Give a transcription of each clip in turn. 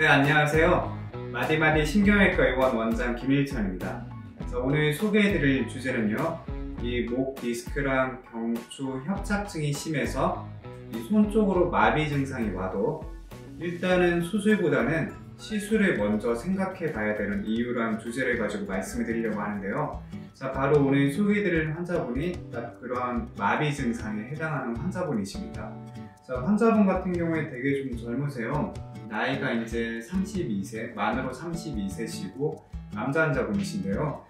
네, 안녕하세요. 마디마디 신경외과 의원 원장 김일천입니다. 오늘 소개해드릴 주제는요, 이 목 디스크랑 경추 협착증이 심해서 이 손 쪽으로 마비 증상이 와도 일단은 수술보다는 시술을 먼저 생각해 봐야 되는 이유란 주제를 가지고 말씀을 드리려고 하는데요. 자, 바로 오늘 소개해드릴 환자분이 딱 그런 마비 증상에 해당하는 환자분이십니다. 자, 환자분 같은 경우에 되게 좀 젊으세요. 나이가 이제 32세, 만으로 32세시고 남자 환자분이신데요.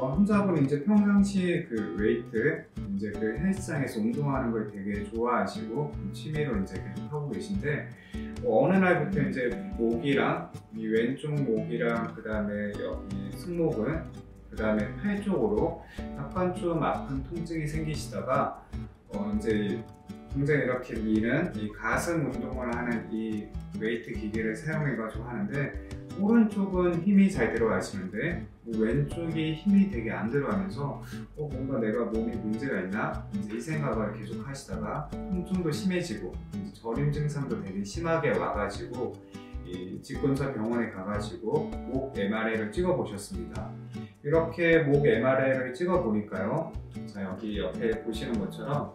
환자분이 이제 평상시에 그 웨이트, 이제 그 헬스장에서 운동하는 걸 되게 좋아하시고 취미로 이제 계속 하고 계신데, 어느 날부터 이제 목이랑 이 왼쪽 목이랑 그 다음에 여기 승모근, 그 다음에 팔 쪽으로 약간 좀 아픈 통증이 생기시다가 이제 굉장히 이렇게 미는 이 가슴 운동을 하는 이 웨이트 기계를 사용해 가지고 하는데, 오른쪽은 힘이 잘 들어가시는데 왼쪽이 힘이 되게 안 들어가면서 뭔가 내가 몸에 문제가 있나 이제 이 생각을 계속 하시다가 통증도 심해지고 이제 저림 증상도 되게 심하게 와가지고 이 직근처 병원에 가가지고 목 MRI를 찍어 보셨습니다. 이렇게 목 MRI를 찍어 보니까요, 자, 여기 옆에 보시는 것처럼,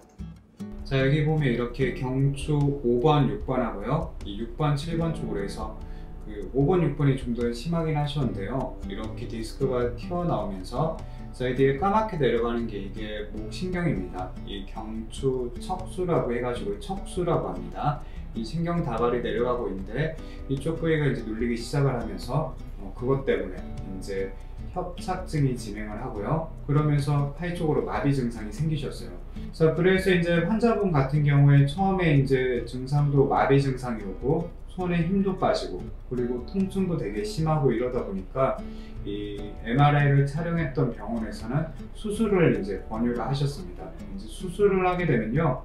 자, 여기 보면 이렇게 경추 5번, 6번 하고요, 이 6번, 7번 쪽으로 해서 그 5번, 6번이 좀 더 심하긴 하셨는데요, 이렇게 디스크가 튀어나오면서 사이드에 까맣게 내려가는 게 이게 목 신경입니다. 이 경추 척수라고 해가지고 척수라고 합니다. 이 신경 다발이 내려가고 있는데 이쪽 부위가 이제 눌리기 시작을 하면서 그것 때문에 이제 협착증이 진행을 하고요. 그러면서 팔 쪽으로 마비 증상이 생기셨어요. 자, 그래서 이제 환자분 같은 경우에 처음에 이제 증상도 마비 증상이 오고 손에 힘도 빠지고 그리고 통증도 되게 심하고 이러다 보니까 이 MRI를 촬영했던 병원에서는 수술을 이제 권유를 하셨습니다. 이제 수술을 하게 되면요,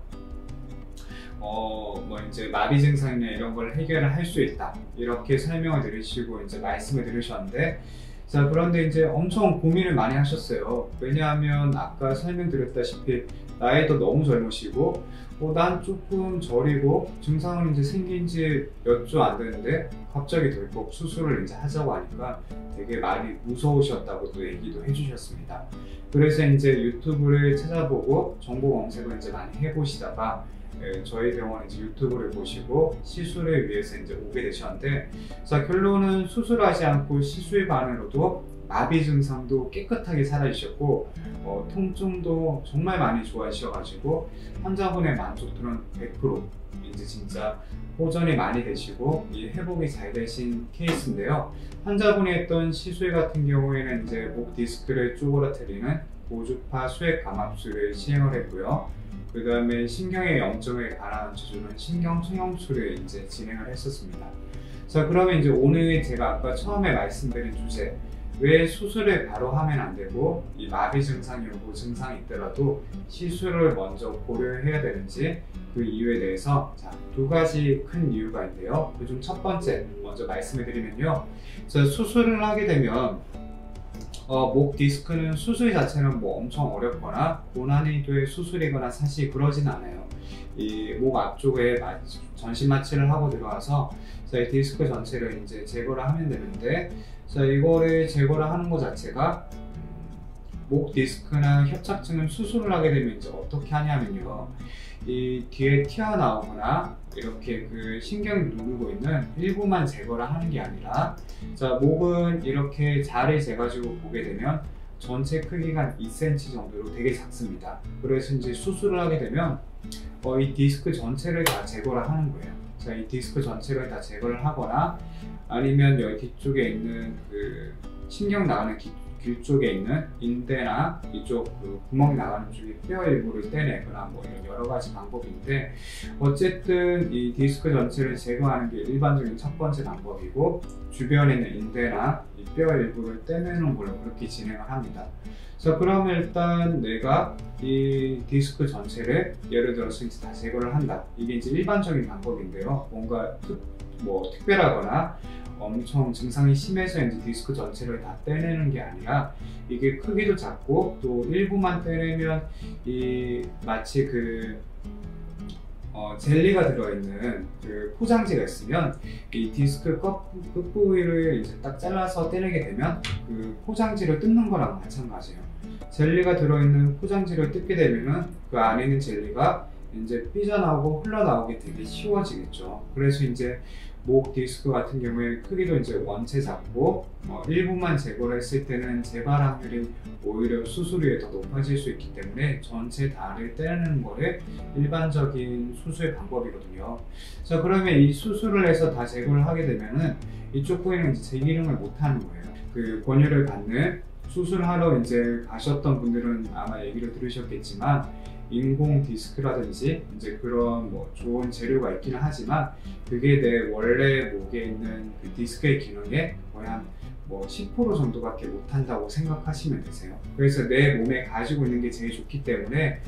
이제 마비 증상이나 이런 걸 해결을 할 수 있다, 이렇게 설명을 드리시고 이제 말씀을 드리셨는데, 자, 그런데 이제 엄청 고민을 많이 하셨어요. 왜냐하면 아까 설명드렸다시피 나이도 너무 젊으시고 난 조금 저리고 증상은 이제 생긴 지 몇 주 안 됐는데 갑자기 덜컥 수술을 이제 하자고 하니까 되게 많이 무서우셨다고 또 얘기도 해주셨습니다. 그래서 이제 유튜브를 찾아보고 정보 검색을 이제 많이 해보시다가 저희 병원 이제 유튜브를 보시고 시술을 위해서 이제 오게 되셨는데, 자, 결론은 수술하지 않고 시술만으로도 마비 증상도 깨끗하게 사라지셨고 통증도 정말 많이 좋아지셔가지고 환자분의 만족도는 100% 이제 진짜 호전이 많이 되시고 이 회복이 잘 되신 케이스인데요. 환자분이 했던 시술 같은 경우에는 이제 목 디스크를 쪼그라뜨리는 고주파 수액 감압술을 시행을 했고요. 그 다음에 신경의 염증을 가라앉혀주는 신경통염술을 이제 진행을 했었습니다. 자, 그러면 이제 오늘 제가 아까 처음에 말씀드린 주제, 왜 수술을 바로 하면 안 되고 이 마비 증상이 오고 증상이 있더라도 시술을 먼저 고려해야 되는지, 그 이유에 대해서 자, 두 가지 큰 이유가 있는데요. 그중 첫 번째 먼저 말씀을 드리면요, 자, 수술을 하게 되면 목 디스크는 수술 자체는 뭐 엄청 어렵거나 고난이도의 수술이거나 사실 그러진 않아요. 이 목 앞쪽에 전신 마취를 하고 들어와서 이 디스크 전체를 이제 제거를 하면 되는데, 자, 이거를 제거를 하는 것 자체가 목 디스크나 협착증을 수술을 하게 되면 이제 어떻게 하냐면요, 이 뒤에 튀어나오거나 이렇게 그 신경이 누르고 있는 일부만 제거를 하는 게 아니라, 자, 목은 이렇게 자를 재가지고 보게 되면 전체 크기가 한 2cm 정도로 되게 작습니다. 그래서 이제 수술을 하게 되면 이 디스크 전체를 다 제거를 하는 거예요. 자, 이 디스크 전체를 다 제거를 하거나 아니면 여기 뒤쪽에 있는 그 신경 나가는 길 쪽에 있는 인대나 이쪽 그 구멍 나가는 쪽에 뼈 일부를 떼내거나 뭐 이런 여러 가지 방법인데, 어쨌든 이 디스크 전체를 제거하는 게 일반적인 첫 번째 방법이고, 주변에 있는 인대나 이 뼈 일부를 떼내는 걸로 그렇게 진행을 합니다. 자, 그러면 일단 내가 이 디스크 전체를 예를 들어서 이제 다 제거를 한다, 이게 이제 일반적인 방법인데요. 뭔가 특별하거나 엄청 증상이 심해서 이제 디스크 전체를 다 떼내는 게 아니라, 이게 크기도 작고 또 일부만 떼내면 이 마치 그 젤리가 들어있는 그 포장지가 있으면 이 디스크 끝 부위를 이제 딱 잘라서 떼내게 되면 그 포장지를 뜯는 거랑 마찬가지예요. 젤리가 들어있는 포장지를 뜯게 되면은 그 안에 있는 젤리가 이제 삐져나오고 흘러나오기 되게 쉬워지겠죠. 그래서 이제 목 디스크 같은 경우에 크기도 이제 원체 작고 일부만 제거를 했을 때는 재발 확률이 오히려 수술 후에 더 높아질 수 있기 때문에 전체 다를 떼내는 거를 일반적인 수술 방법이거든요. 자, 그러면 이 수술을 해서 다 제거를 하게 되면은 이쪽 부위는 이제 재기능을 못 하는 거예요. 그 권유를 받는 수술하러 이제 가셨던 분들은 아마 얘기를 들으셨겠지만 인공 디스크라든지 이제 그런 뭐 좋은 재료가 있기는 하지만 그게 내 원래 목에 있는 그 디스크의 기능에 거의 한 뭐 10% 정도밖에 못한다고 생각하시면 되세요. 그래서 내 몸에 가지고 있는 게 제일 좋기 때문에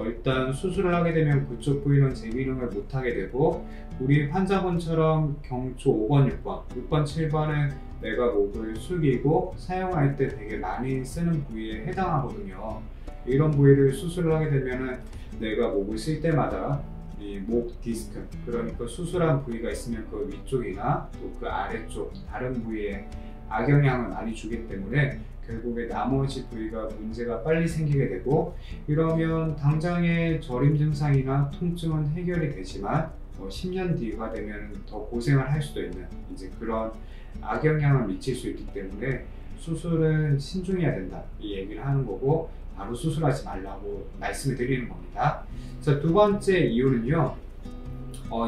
일단 수술을 하게 되면 그쪽 부위는 재기능을 못하게 되고 우리 환자분처럼 경초 5번, 6번, 7번은 내가 목을 숙이고 사용할 때 되게 많이 쓰는 부위에 해당하거든요. 이런 부위를 수술을 하게 되면은 내가 목을 쓸 때마다 이 목 디스크, 그러니까 수술한 부위가 있으면 그 위쪽이나 또 그 아래쪽 다른 부위에 악영향을 많이 주기 때문에 결국에 나머지 부위가 문제가 빨리 생기게 되고 이러면 당장의 저림 증상이나 통증은 해결이 되지만 10년 뒤가 되면 더 고생을 할 수도 있는 이제 그런 악영향을 미칠 수 있기 때문에 수술은 신중해야 된다 이 얘기를 하는 거고 바로 수술하지 말라고 말씀을 드리는 겁니다. 자, 두 번째 이유는요.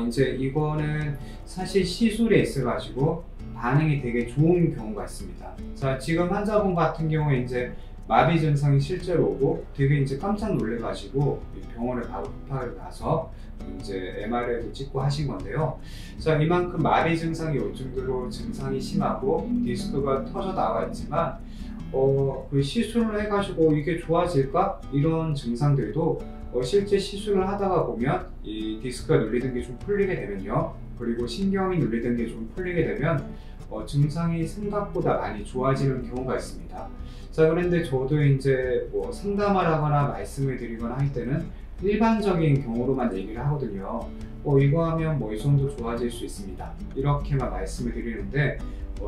이제 이거는 사실 시술에 있어가지고 반응이 되게 좋은 경우가 있습니다. 자, 지금 환자분 같은 경우에 이제 마비 증상이 실제로 오고 되게 이제 깜짝 놀래가지고 병원에 바로 급하게 가서 이제 MRI도 찍고 하신 건데요. 자, 이만큼 마비 증상이 올 정도로 증상이 심하고 디스크가 터져 나와 있지만 그 시술을 해가지고 이게 좋아질까? 이런 증상들도 실제 시술을 하다가 보면 이 디스크가 눌리던 게 좀 풀리게 되면요. 그리고 신경이 눌리던 게 좀 풀리게 되면 증상이 생각보다 많이 좋아지는 경우가 있습니다. 자, 그런데 저도 이제 뭐 상담을 하거나 말씀을 드리거나 할 때는 일반적인 경우로만 얘기를 하거든요. 이거 하면 뭐 이 정도 좋아질 수 있습니다. 이렇게만 말씀을 드리는데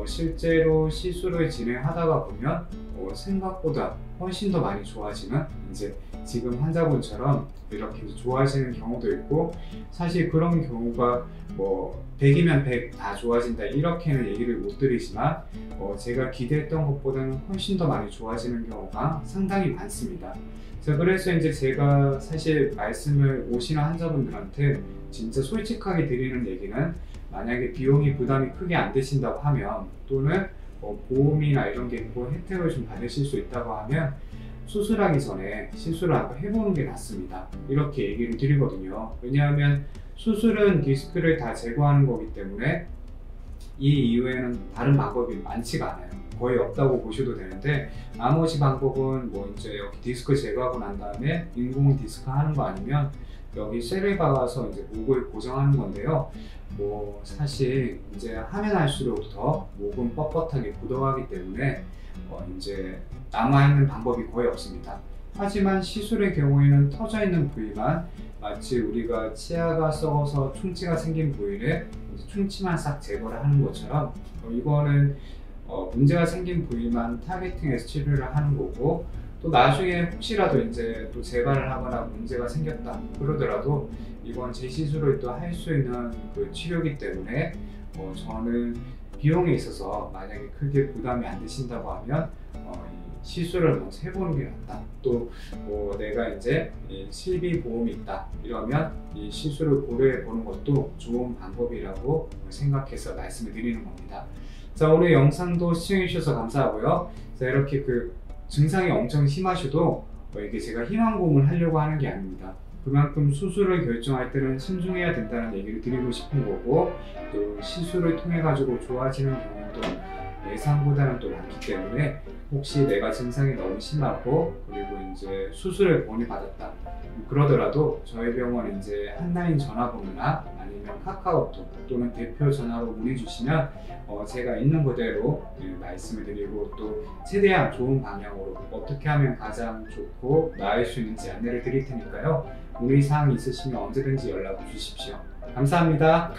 실제로 시술을 진행하다가 보면 생각보다 훨씬 더 많이 좋아지는 이제 지금 환자분처럼 이렇게 좋아지는 경우도 있고 사실 그런 경우가 뭐 100이면 100 다 좋아진다 이렇게는 얘기를 못 드리지만 제가 기대했던 것보다는 훨씬 더 많이 좋아지는 경우가 상당히 많습니다. 자, 그래서 이제 제가 사실 말씀을 오시는 환자분들한테 진짜 솔직하게 드리는 얘기는 만약에 비용이 부담이 크게 안 되신다고 하면 또는 보험이나 이런 게 있고 혜택을 좀 받으실 수 있다고 하면 수술하기 전에 시술을 한번 해보는 게 낫습니다. 이렇게 얘기를 드리거든요. 왜냐하면 수술은 디스크를 다 제거하는 거기 때문에 이 이후에는 다른 방법이 많지가 않아요. 거의 없다고 보셔도 되는데 나머지 방법은 뭐 이제 여기 디스크 제거하고 난 다음에 인공 디스크 하는 거 아니면 여기 쇠를 박아서 이제 목을 고정하는 건데요. 뭐 사실 이제 하면 할수록 더 목은 뻣뻣하게 굳어가기 때문에 이제 남아있는 방법이 거의 없습니다. 하지만 시술의 경우에는 터져 있는 부위만 마치 우리가 치아가 썩어서 충치가 생긴 부위를 충치만 싹 제거를 하는 것처럼 이거는 문제가 생긴 부위만 타겟팅해서 치료를 하는 거고 또 나중에 혹시라도 이제 또 재발을 하거나 문제가 생겼다 그러더라도 이건 재시술을 또 할 수 있는 그 치료이기 때문에 저는 비용에 있어서 만약에 크게 부담이 안 되신다고 하면 시술을 먼저 해보는 게 낫다. 또 내가 이제 실비 보험이 있다 이러면 이 시술을 고려해 보는 것도 좋은 방법이라고 생각해서 말씀을 드리는 겁니다. 자, 오늘 영상도 시청해 주셔서 감사하고요. 자, 이렇게 그 증상이 엄청 심하셔도 이게 제가 희망고문을 하려고 하는 게 아닙니다. 그만큼 수술을 결정할 때는 신중해야 된다는 얘기를 드리고 싶은 거고 또 시술을 통해 가지고 좋아지는 경우도 예상보다는 또 많기 때문에 혹시 내가 증상이 너무 심하고 그리고 이제 수술을 권유받았다 그러더라도 저희 병원 이제 한라인 전화번호나 아니면 카카오톡 또는 대표 전화로 문의 주시면 제가 있는 그대로 말씀을 드리고 또 최대한 좋은 방향으로 어떻게 하면 가장 좋고 나을 수 있는지 안내를 드릴 테니까요. 문의사항 있으시면 언제든지 연락 주십시오. 감사합니다.